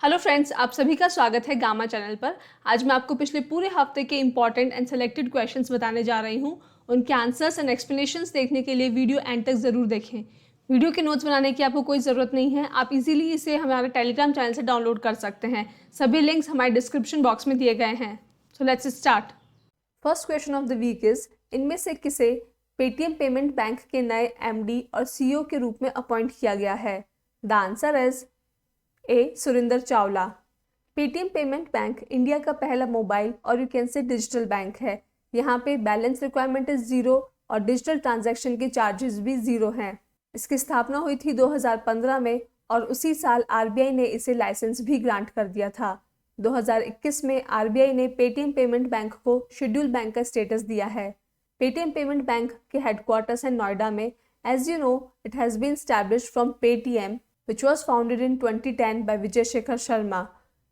Hello friends, आप सभी का स्वागत है गामा चैनल पर। आज मैं आपको पिछले पूरे हफ्ते के इंपॉर्टेंट एंड सेलेक्टेड क्वेश्चंस बताने जा रही हूं। उनके आंसर्स एंड एक्सप्लेनेशंस देखने के लिए वीडियो एंड तक ज़रूर देखें। वीडियो के नोट्स बनाने की आपको कोई ज़रूरत नहीं है, आप इजीली इसे हमारे टेलीग्राम चैनल से डाउनलोड कर सकते हैं। सभी लिंक्स हमारे डिस्क्रिप्शन बॉक्स में दिए गए हैं। So let's start. First question of the week is, इनमें से किसे पेटीएम पेमेंट बैंक के नए एमडी और सीईओ के रूप में अपॉइंट किया गया है? The answer is A. Surinder Chawla. Paytm payment bank India का पहला मोबाइल और you can say digital bank है। यहाँ पे बैलेंस रिक्वायरमेंट इज 0 और डिजिटल ट्रांजैक्शन के चार्जेस भी 0 हैं। इसकी स्थापना हुई थी 2015 में और उसी साल आरबीआई ने इसे लाइसेंस भी ग्रांट कर दिया था। 2021 में आरबीआई ने पेटीएम पेमेंट बैंक को शेड्यूल बैंक का स्टेटस दिया है। पेटीएम पेमेंट बैंक के हेडक्वार्टर्स हैं नोएडा में। As you know, it has been established from Paytm, which was founded in 2010 by Vijay Shekhar Sharma.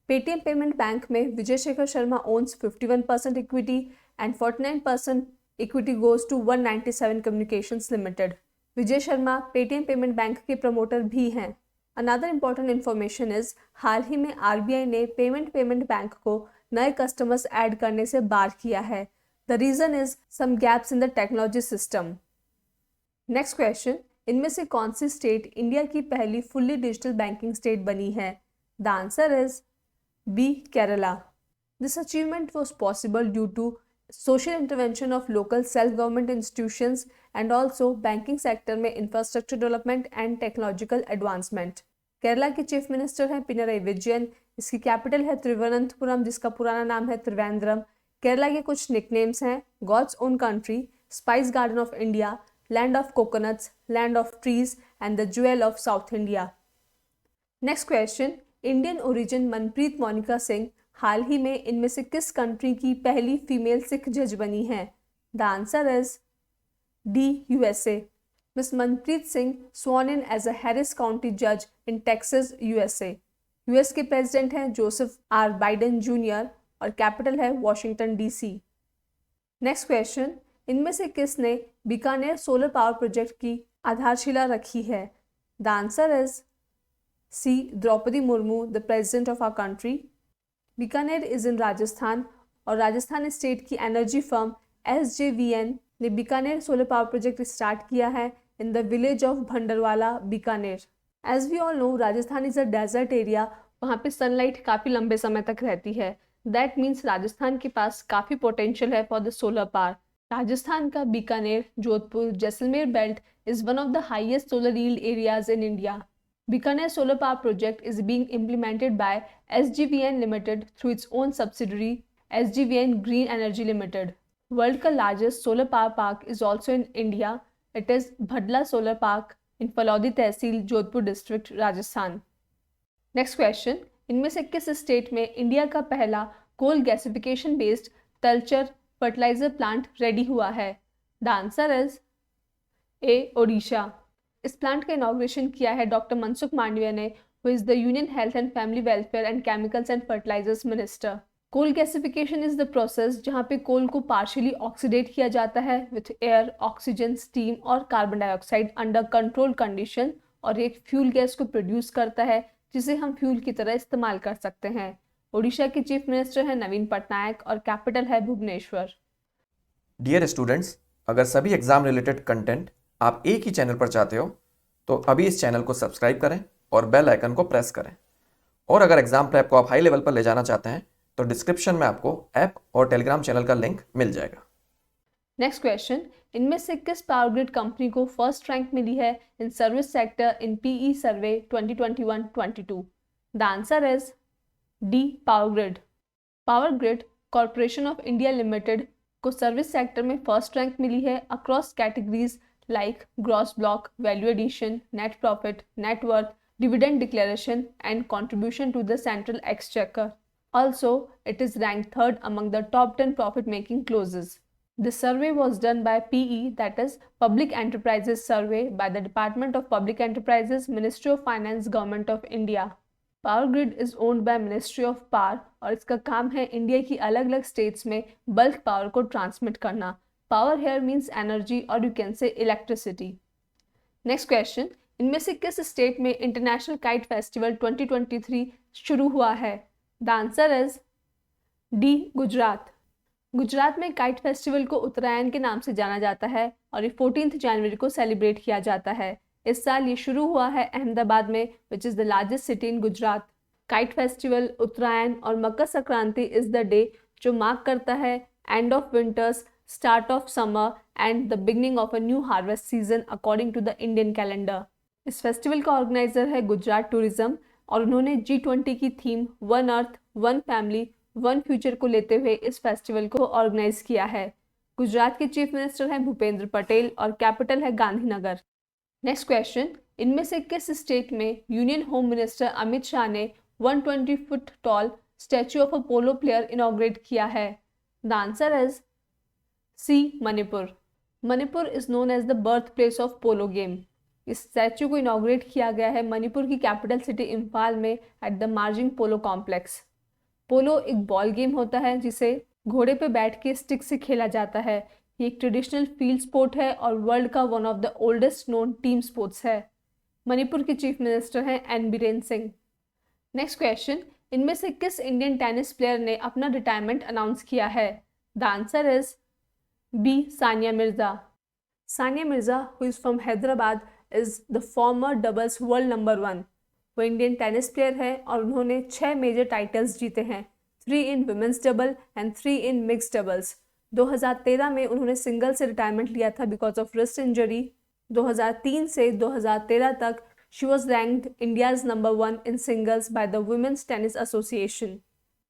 Paytm Payment Bank में Vijay Shekhar Sharma owns 51% equity and 49% equity goes to 197 Communications Limited. Vijay Sharma Paytm Payment Bank के promoter भी हैं। Another important information is, हाल ही में RBI ने payment bank को नए customers add करने से बार किया है। The reason is some gaps in the technology system. Next question, इनमें से कौन सी स्टेट इंडिया की पहली फुल्ली डिजिटल बैंकिंग स्टेट बनी है? The answer is B. Kerala. This achievement was possible due to social intervention of local self government institutions and also banking sector में infrastructure development and technological advancement. Kerala के chief minister हैं पिनरई विजयन। इसकी capital है त्रिवनंतपुरम, जिसका पुराना नाम है त्रिवेंद्रम। केरला के कुछ निकनेम्स हैं: God's own country, spice garden of India, land of coconuts, land of trees and the jewel of South India. Next question, Indian origin Manpreet Monica Singh हाल ही में इनमें से किस कंट्री की पहली फीमेल सिख जज बनी है? The answer is D. USA. Miss Manpreet Singh sworn in as a Harris County जज इन टेक्सास, यूएसए। यूएस के प्रेसिडेंट हैं जोसेफ आर बाइडेन जूनियर और कैपिटल है वॉशिंगटन डीसी। नेक्स्ट क्वेश्चन, इनमें से किसने बीकानेर सोलर पावर प्रोजेक्ट की आधारशिला रखी है? The answer is C. Droupadi Murmu, the president of our country. Bikaner is in Rajasthan और राजस्थान स्टेट की एनर्जी फर्म एसजेवीएन ने Bikaner solar power project start किया है in the village of Bhandarwala, Bikaner. As we all know, Rajasthan is a desert area. वहाँ पे sunlight काफ़ी लंबे समय तक रहती है। दैट मीन्स राजस्थान के पास काफ़ी पोटेंशियल है for the solar power. Rajasthan का Bikaner, Jodhpur, Jaisalmer belt is one of the highest solar yield areas in India. Bikaner Solar Power Project is being implemented by SJVN Limited through its own subsidiary SJVN Green Energy Limited. World का largest solar power park is also in India. It is Bhadla Solar Park in Phalodi tehsil, Jodhpur district, Rajasthan. Next question, इनमें से किस state में India का पहला coal gasification based Talcher fertilizer plant ready हुआ है? The answer is A. Odisha. इस प्लांट का इनॉग्रेशन किया है डॉक्टर मनसुख मांडविया ने, who is the union health and family welfare and chemicals and fertilizers minister. Coal gasification is the process जहाँ पे coal को पार्शियली ऑक्सीडेट किया जाता है विथ एयर, ऑक्सीजन, स्टीम और carbon dioxide under control condition, और एक फ्यूल गैस को प्रोड्यूस करता है जिसे हम फ्यूल की तरह इस्तेमाल कर सकते हैं। ओडिशा के चीफ मिनिस्टर हैं नवीन पटनायक और कैपिटल है भुवनेश्वर। डियर स्टूडेंट्स, अगर सभी एग्जाम रिलेटेड कंटेंट आप एक ही चैनल पर चाहते हो तो अभी इस चैनल को सब्सक्राइब करें और बेल आइकन को प्रेस करें। और अगर एग्जाम प्रेप को आप हाई लेवल पर ले जाना चाहते हैं तो डिस्क्रिप्शन में आपको ऐप और टेलीग्राम चैनल का लिंक मिल जाएगा। नेक्स्ट क्वेश्चन, इनमें से किस पावर ग्रिड कंपनी को फर्स्ट रैंक मिली है in service sector in PE survey 2021-22? The answer is D. Power grid. Power grid corporation of India limited को सर्विस सेक्टर में फर्स्ट रैंक मिली है across categories like gross block, value addition, net profit, net worth, dividend declaration and contribution to the central exchequer. Also, it is ranked third among the top 10 profit-making closes. This survey was done by PE, that is Public Enterprises Survey, by the Department of Public Enterprises, Ministry of Finance, Government of India. Power grid is owned by ministry of power और इसका काम है India की अलग अलग states में bulk power को transmit करना। पावर हेयर मीन्स एनर्जी और you can say electricity. Next question, इनमें से किस स्टेट में इंटरनेशनल काइट फेस्टिवल 2023 शुरू हुआ है? The answer is D, Gujarat. Gujarat में काइट फेस्टिवल को उत्तरायण के नाम से जाना जाता है और ये 14 जनवरी को सेलिब्रेट किया जाता है। इस साल ये शुरू हुआ है अहमदाबाद में, which is the largest city in Gujarat. Kite festival Uttarayan और Makar Sankranti is the day जो मार्क करता है end of winters, start of summer and the beginning of a new harvest season according to the Indian calendar. इस फेस्टिवल का organiser है Gujarat tourism और उन्होंने G20 की theme one earth, one family, one future को लेते हुए इस फेस्टिवल को ऑर्गेनाइज किया है। गुजरात के चीफ मिनिस्टर हैं भूपेंद्र पटेल और कैपिटल है गांधीनगर। नेक्स्ट क्वेश्चन, इनमें से किस स्टेट में union home minister Amit Shah ने 120 foot tall statue of a polo player inaugurate किया है? The answer is C, Manipur. Manipur is known as the birth place of polo game. इस स्टैच्यू को इनॉग्रेट किया गया है मणिपुर की कैपिटल सिटी इम्फाल में at the Marjing polo complex. Polo एक बॉल गेम होता है जिसे घोड़े पे बैठ के स्टिक से खेला जाता है। ये एक ट्रेडिशनल फील्ड स्पोर्ट है और वर्ल्ड का one of the oldest known team sports है। मणिपुर के चीफ मिनिस्टर हैं N Biren Singh. Next question, इनमें से किस इंडियन टेनिस प्लेयर ने अपना रिटायरमेंट अनाउंस किया है? The answer is B, Sania Mirza. Sania Mirza, who is from Hyderabad, is the former doubles world number 1। वो इंडियन टेनिस प्लेयर है और उन्होंने 6 मेजर टाइटल्स जीते हैं, 3 इन women's double and 3 in mix doubles. 2013 में उन्होंने सिंगल से रिटायरमेंट लिया था बिकॉज ऑफ रिस्ट इंजरी। 2003 से 2013 तक she was ranked India's number 1 in singles by the women's tennis association.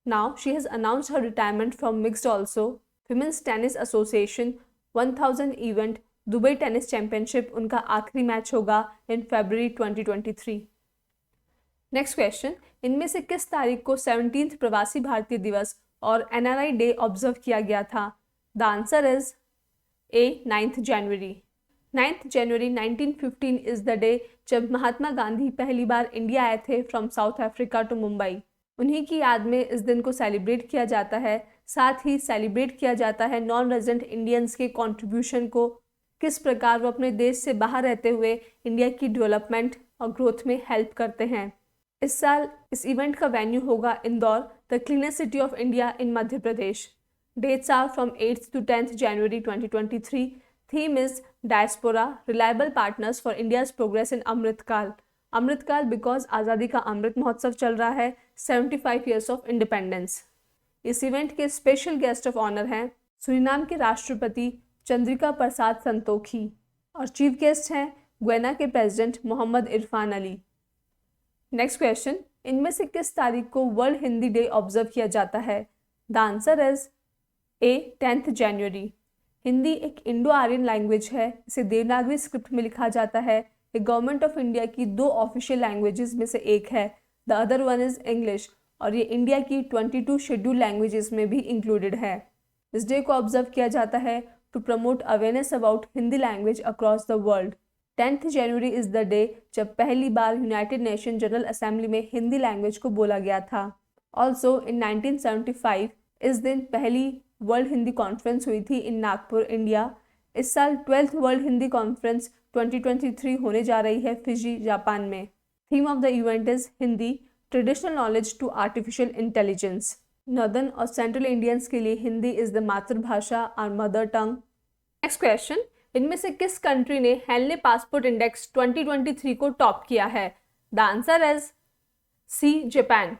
Now she has announced her retirement from mixed also. Women's tennis association 1000 event Dubai tennis championship उनका आखिरी match होगा इन फरवरी 2023। Next question, इनमें से किस तारीख को 17th प्रवासी भारतीय दिवस और NRI डे ऑब्जर्व किया गया था? The answer is A, 9th January. 9th January 1915 is the day जब महात्मा गांधी पहली बार इंडिया आए थे from South Africa to Mumbai. उन्हीं की याद में इस दिन को सेलिब्रेट किया जाता है। साथ ही सेलिब्रेट किया जाता है नॉन रेजिडेंट इंडियंस के कंट्रीब्यूशन को, किस प्रकार वो अपने देश से बाहर रहते हुए इंडिया की डेवलपमेंट और ग्रोथ में हेल्प करते हैं। इस साल इस इवेंट का वेन्यू होगा Indore, the cleanest city of India in Madhya Pradesh. Dates are from 8th to 10th January 2023। Theme is diaspora, reliable partners for India's progress in Amritkaal. Amritkaal because Azadi ka Amrit Mahotsav चल रहा है, 75 ईयर्स ऑफ इंडिपेंडेंस। इस इवेंट के स्पेशल गेस्ट ऑफ ऑनर हैं Suriname के राष्ट्रपति चंद्रिका प्रसाद संतोखी और chief guest हैं ग्वेना के president Mohamed Irfaan Ali. Next question, इनमें से किस तारीख को वर्ल्ड हिंदी डे ऑब्जर्व किया जाता है? The answer is A, 10th जनवरी। हिंदी एक इंडो आर्यन लैंग्वेज है, इसे देवनागरी स्क्रिप्ट में लिखा जाता है। ये गवर्नमेंट ऑफ इंडिया की 2 ऑफिशियल लैंग्वेजेस में से एक है, the other one is English, और ये इंडिया की 22 शेड्यूल लैंग्वेजेस में भी इंक्लूडेड है। इस डे को ऑब्जर्व किया जाता है to promote awareness about Hindi language across the world. 10th January is the day जब पहली बार यूनाइटेड नेशन जनरल असेंबली में हिंदी लैंग्वेज को बोला गया था। ऑल्सो इन 1975 इस दिन पहली वर्ल्ड हिंदी कॉन्फ्रेंस हुई थी इन नागपुर, इंडिया। इस साल 12th वर्ल्ड हिंदी कॉन्फ्रेंस 2023 होने जा रही है फिजी, जापान में। Theme of the event is Hindi, traditional knowledge to artificial intelligence. Northern और सेंट्रल इंडियंस के लिए हिंदी इज द मातृभाषा और मदर टंग। नेक्स्ट क्वेश्चन, इनमें से किस कंट्री ने हेनले पासपोर्ट इंडेक्स 2023 को टॉप किया है? The answer is C, Japan.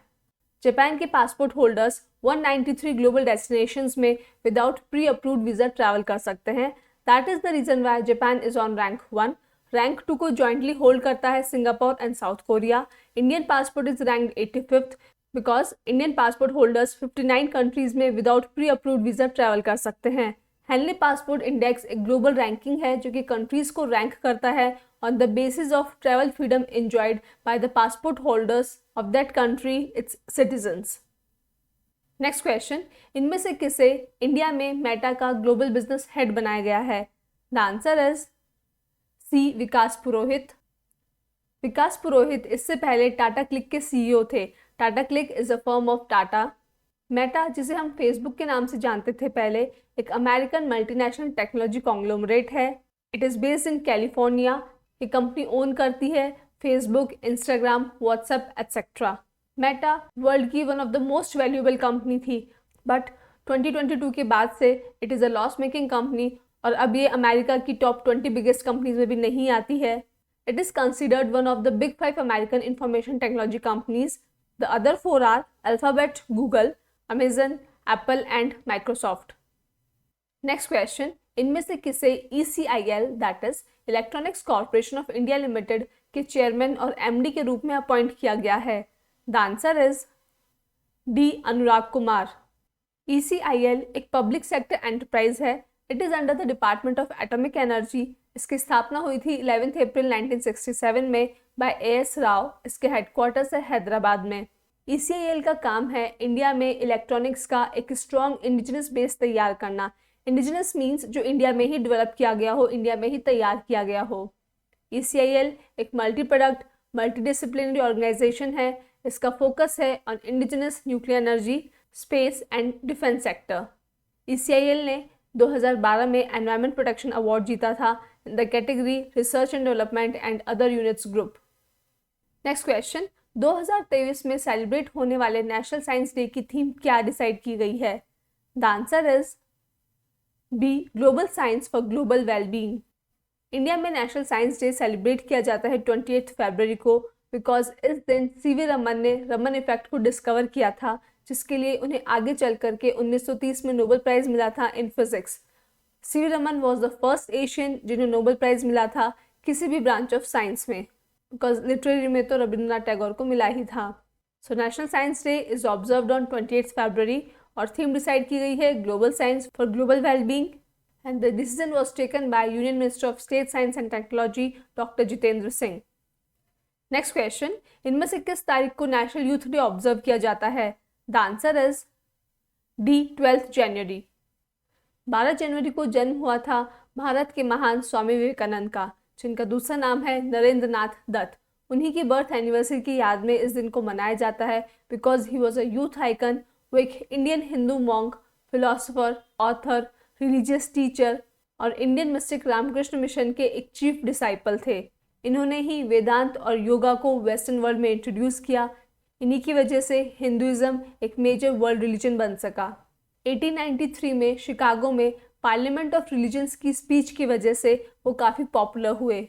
Japan के पासपोर्ट होल्डर्स 193 ग्लोबल डेस्टिनेशंस में without pre approved visa travel कर सकते हैं। That is the reason why Japan is on rank 1। Rank 2 को जॉइंटली होल्ड करता है Singapore and South Korea. Indian passport is ranked 85th because Indian passport holders 59 countries में without pre approved visa travel कर सकते हैं। Henley passport index एक global ranking है जो कि कंट्रीज को रैंक करता है on the basis of travel freedom enjoyed by the passport holders of that country it's citizens. Next question, इनमें से किसे इंडिया में मेटा का ग्लोबल बिजनेस हेड बनाया गया है? द आंसर इज सी, विकास पुरोहित। विकास पुरोहित इससे पहले टाटा क्लिक के CEO थे। Tata click is a firm of Tata. Meta, जिसे हम फेसबुक के नाम से जानते थे पहले, एक अमेरिकन मल्टीनेशनल टेक्नोलॉजी कॉन्ग्लोमरेट है। It is based in California ये कंपनी ओन करती है Facebook, Instagram, WhatsApp etcetera. Meta world की one of the most valuable company थी, बट 2022 के बाद से it is a loss making company और अब ये अमेरिका की टॉप 20 बिगेस्ट कंपनीज में भी नहीं आती है। It is considered one of the big 5 American information technology companies. The other 4 are Alphabet, Google, Amazon, Apple and Microsoft. Next question, इनमें से किसे ECIL that is Electronics Corporation of India Limited के chairman और MD के रूप में appoint किया गया है? The answer is D Anurag Kumar. ECIL एक पब्लिक सेक्टर एंटरप्राइज है। It is under the department of atomic energy. इसकी स्थापना हुई थी 11 अप्रैल 1967 में बाय AS राव। इसके हेडक्वार्टर्स है हैदराबाद में। ECIL का काम है इंडिया में इलेक्ट्रॉनिक्स का एक स्ट्रॉन्ग इंडिजिनस बेस तैयार करना। इंडिजिनस मीन्स जो इंडिया में ही डेवलप किया गया हो, इंडिया में ही तैयार किया गया हो। ECIL एक multi product multi disciplinary organisation है। इसका फोकस है on indigenous nuclear energy, space and defence sector. ECIL ने 2012 में एनवायरमेंट प्रोटेक्शन अवार्ड जीता था in the category research and development and other units group. Next question, 2023 में celebrate होने वाले नेशनल साइंस डे की थीम क्या डिसाइड की गई है? The answer is B global science for global wellbeing. India में नेशनल साइंस डे सेलिब्रेट किया जाता है 28 फरवरी को, बिकॉज इस दिन CV रमन ने रमन इफेक्ट को डिस्कवर किया था, जिसके लिए उन्हें आगे चल करके 1930 में नोबेल प्राइज मिला था in physics. CV Raman was the first Asian जिन्हें नोबेल प्राइज मिला था किसी भी ब्रांच ऑफ साइंस में, बिकॉज लिटरेरी में तो रविंद्रनाथ टैगोर को मिला ही था। So national science day is observed on 28 फरवरी और थीम डिसाइड की गई है global science for global wellbeing and the decision was taken by union minister of state science and technology doctor Jitendra Singh. Next question, इनमें से किस तारीख को नेशनल यूथ डे ऑब्जर्व किया जाता है? द आंसर इज डी 12 जनवरी। 12 जनवरी को जन्म हुआ था भारत के महान स्वामी विवेकानंद का, जिनका दूसरा नाम है नरेंद्र नाथ दत्त। उन्हीं की बर्थ एनिवर्सरी की याद में इस दिन को मनाया जाता है, because he was a youth icon. वो एक Indian Hindu monk, philosopher, author, religious teacher और इंडियन मिस्टिक रामकृष्ण मिशन के एक चीफ डिसाइपल थे। इन्होंने ही वेदांत और योगा को वेस्टर्न वर्ल्ड में इंट्रोड्यूस किया। इन्हीं की वजह से हिंदुइज्म एक मेजर वर्ल्ड रिलीजन बन सका। 1893 में शिकागो में पार्लियामेंट ऑफ रिलीजन्स की स्पीच की वजह से वो काफ़ी पॉपुलर हुए।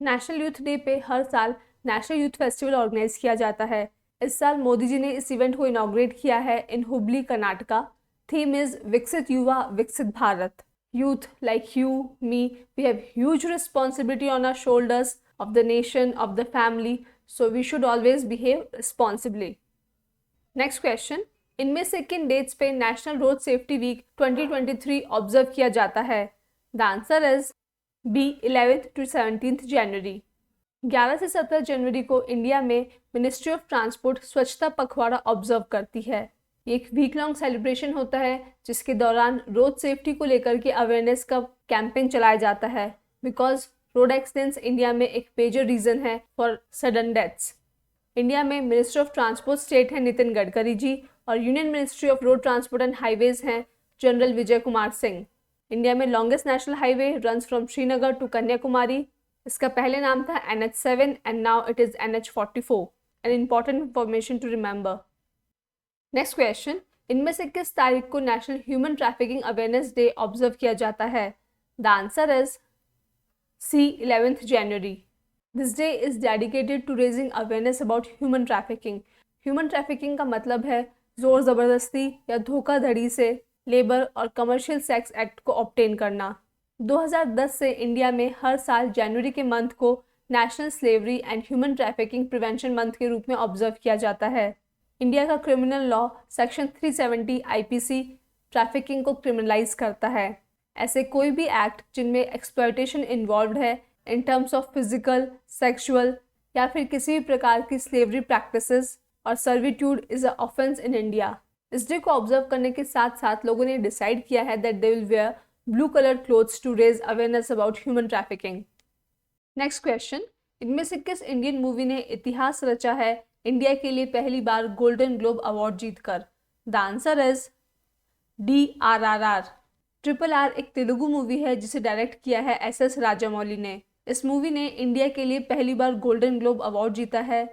नेशनल यूथ डे पे हर साल नेशनल यूथ फेस्टिवल ऑर्गेनाइज किया जाता है। इस साल मोदी जी ने इस इवेंट को इनॉग्रेट किया है in Hubli, Karnataka. Theme is Viksit Yuva Viksit Bharat. Youth like you, me, we have huge responsibility on our shoulders of the nation, of the family, so we should always behave responsibly. Next question, इनमें से किन डेट्स पे national road safety week 2023 observe किया जाता है? The answer is B 11 to 17 January. 11 से 17 जनवरी को India में मिनिस्ट्री ऑफ ट्रांसपोर्ट स्वच्छता पखवाड़ा ऑब्जर्व करती है। ये एक वीक लॉन्ग सेलिब्रेशन होता है जिसके दौरान रोड सेफ्टी को लेकर के अवेयरनेस का कैंपेन चलाया जाता है, बिकॉज रोड एक्सीडेंट्स इंडिया में एक मेजर रीज़न है फॉर सडन डेथ्स। इंडिया में मिनिस्टर ऑफ ट्रांसपोर्ट स्टेट है नितिन गडकरी जी और union ministry of road transport and highways हैं जनरल विजय कुमार सिंह। इंडिया में longest national highway runs from Srinagar to Kanyakumari. इसका पहले नाम था NH7 and now it is NH44। An important information to remember. Next question, इनमें से किस तारीख को national human trafficking awareness day observe किया जाता है? The answer is C 11th January. This day is dedicated to raising awareness about human trafficking. Human trafficking का मतलब है जोर ज़बरदस्ती या धोखाधड़ी से लेबर और कमर्शियल सेक्स एक्ट को ऑब्टेन करना। 2010 से इंडिया में हर साल जनवरी के मंथ को national slavery and human trafficking prevention month के रूप में ऑब्जर्व किया जाता है। इंडिया का criminal law section 370 IPC trafficking को क्रिमिनलाइज करता है। ऐसे कोई भी एक्ट जिनमें एक्सप्लॉयटेशन इन्वॉल्व है in terms of physical, sexual या फिर किसी भी प्रकार की स्लेवरी प्रैक्टिसेस और servitude is a offence in India. इस डे को ऑब्जर्व करने के साथ साथ लोगों ने डिसाइड किया है that they will wear blue coloured clothes to raise awareness about human trafficking. Next question, इनमें से किस इंडियन मूवी ने इतिहास रचा है इंडिया के लिए पहली बार गोल्डन ग्लोब अवार्ड जीतकर? The answer is D RRR। RRR एक तेलुगु मूवी है जिसे डायरेक्ट किया है SS राजामौली ने। इस मूवी ने इंडिया के लिए पहली बार गोल्डन ग्लोब अवार्ड जीता है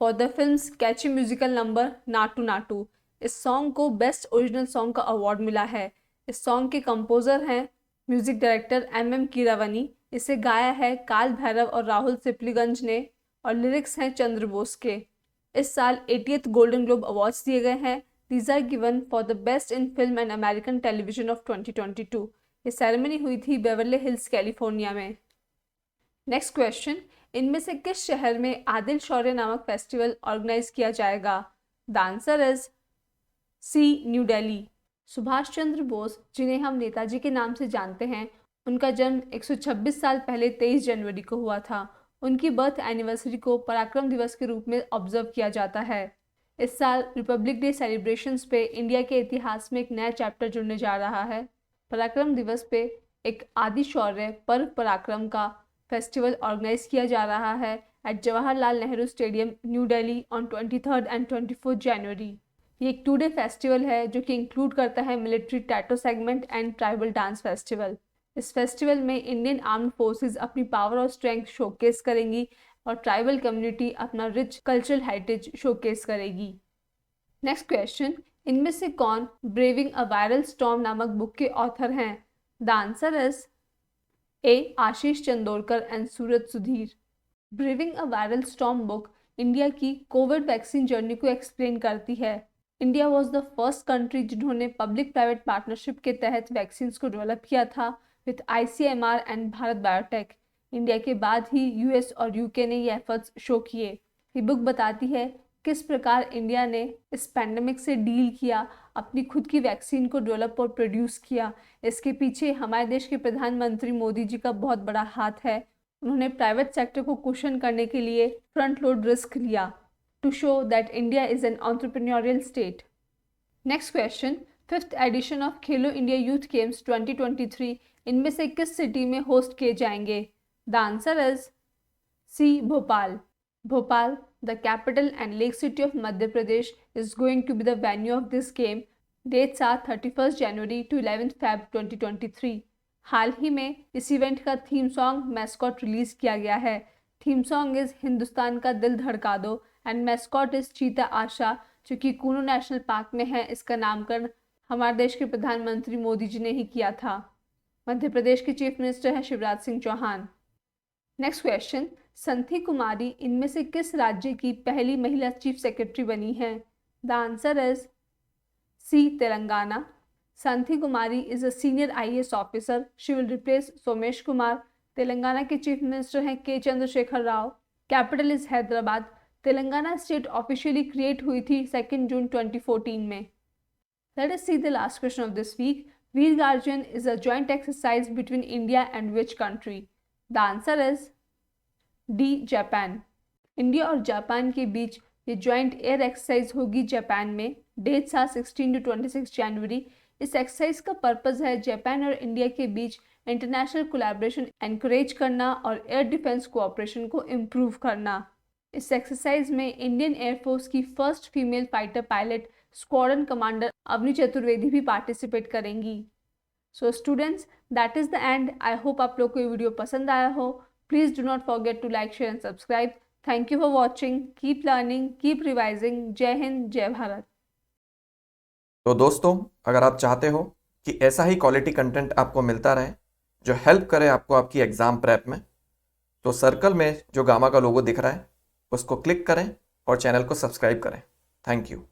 for the films catchy musical number Naatu Naatu. इस सॉन्ग को बेस्ट ओरिजिनल सॉन्ग का अवार्ड मिला है। इस सॉन्ग के कंपोजर हैं म्यूजिक डायरेक्टर MM कीरावनी। इसे गाया है काल भैरव और राहुल सिपलीगंज ने और लिरिक्स हैं चंद्र बोस के। इस साल 80th गोल्डन ग्लोब अवार्ड्स दिए गए हैं। These are given for the best in film and American television of 2022। ये सेरेमनी हुई थी बेवर्ली हिल्स कैलिफोर्निया में। नेक्स्ट क्वेश्चन, इनमें से किस शहर में आदिल शौर्य नामक फेस्टिवल ऑर्गेनाइज किया जाएगा? The answer is C, New Delhi. Subhash Chandra Bose, जिन्हें हम नेताजी के नाम से जानते हैं, उनका जन्म 126 साल पहले 23 जनवरी को हुआ था। उनकी बर्थ एनिवर्सरी को पराक्रम दिवस के रूप में ऑब्जर्व किया जाता है। इस साल रिपब्लिक डे सेलिब्रेशंस पे इंडिया के इतिहास में एक नया चैप्टर जुड़ने जा रहा है। पराक्रम दिवस पे एक आदि शौर्य पर्व पराक्रम का फेस्टिवल ऑर्गेनाइज किया जा रहा है at Jawaharlal Nehru Stadium, New Delhi on 23rd and 24th January. ये एक 2 डे फेस्टिवल है जो कि इंक्लूड करता है military tattoo segment and tribal dance festival. इस फेस्टिवल में इंडियन आर्म्ड फोर्सेस अपनी पावर और स्ट्रेंथ शोकेस करेंगी और ट्राइबल कम्युनिटी अपना रिच कल्चरल हेरिटेज शोकेस करेगी। नेक्स्ट क्वेश्चन, इनमें से कौन ब्रेविंग अ वायरल स्टॉर्म नामक बुक के ऑथर हैं? The answer is A, Ashish Chandorkar and Suraj Sudhir. Braving a viral storm book India की कोविड वैक्सीन जर्नी को एक्सप्लेन करती है। India was the first country जिन्होंने पब्लिक प्राइवेट पार्टनरशिप के तहत वैक्सीन को डेवलप किया था with ICMR and Bharat biotech. India के बाद ही US और UK ने ये एफर्ट्स शो किए। ये बुक बताती है किस प्रकार इंडिया ने इस पैंडेमिक से डील किया, अपनी खुद की वैक्सीन को डेवलप और प्रोड्यूस किया। इसके पीछे हमारे देश के प्रधानमंत्री मोदी जी का बहुत बड़ा हाथ है। उन्होंने प्राइवेट सेक्टर को कुशन करने के लिए फ्रंट लोड रिस्क लिया to show that India is an entrepreneurial state. Next question, 5th edition of Khelo India Youth Games 2023 इनमें से किस सिटी में होस्ट किए जाएंगे? The answer is C, Bhopal. Bhopal, the capital and lake city of Madhya Pradesh, is going to be the venue of this game. Dates are 31st January to 11th Feb 2023। हाल ही में इस इवेंट का थीम सॉन्ग मैस्कॉट रिलीज किया गया है। Theme song is Hindustan का दिल धड़का दो एंड मैस्कॉट इज चीता आशा, जो कि कूनो नेशनल पार्क में है। इसका नामकरण हमारे देश के प्रधानमंत्री मोदी जी ने ही किया था। मध्य प्रदेश के चीफ मिनिस्टर हैं शिवराज सिंह चौहान। नेक्स्ट क्वेश्चन, संथी कुमारी इनमें से किस राज्य की पहली महिला चीफ सेक्रेटरी बनी है? The answer is C, Telangana. Santhi Kumari is a senior IAS officer. She will replace Somesh Kumar. Telangana के चीफ मिनिस्टर हैं K. Chandrashekar Rao. Capital is Hyderabad. Telangana state officially create हुई थी 2 जून 2014 में। Let us see the last question of this week. Veer Guardian is a joint exercise between India and which country? The answer is D, Japan. India और Japan के बीच ये joint air exercise होगी Japan में। Dates are 16 to 26 जनवरी। इस exercise का purpose है Japan और India के बीच इंटरनेशनल कोलैबोरेशन एनकरेज करना और एयर डिफेंस कोऑपरेशन को इम्प्रूव करना। इस एक्सरसाइज में इंडियन एयरफोर्स की first female fighter pilot squadron commander Avani Chaturvedi भी पार्टिसिपेट करेंगी। So students, that is the end. I hope आप लोग को ये वीडियो पसंद आया हो। Please do not forget to like, share and subscribe. Thank you for watching. Keep learning, keep revising. जय हिंद, जय भारत। तो दोस्तों, अगर आप चाहते हो कि ऐसा ही क्वालिटी कंटेंट आपको मिलता रहे जो हेल्प करे आपको आपकी एग्ज़ाम प्रेप में, तो सर्कल में जो गामा का लोगो दिख रहा है उसको क्लिक करें और चैनल को सब्सक्राइब करें। Thank you.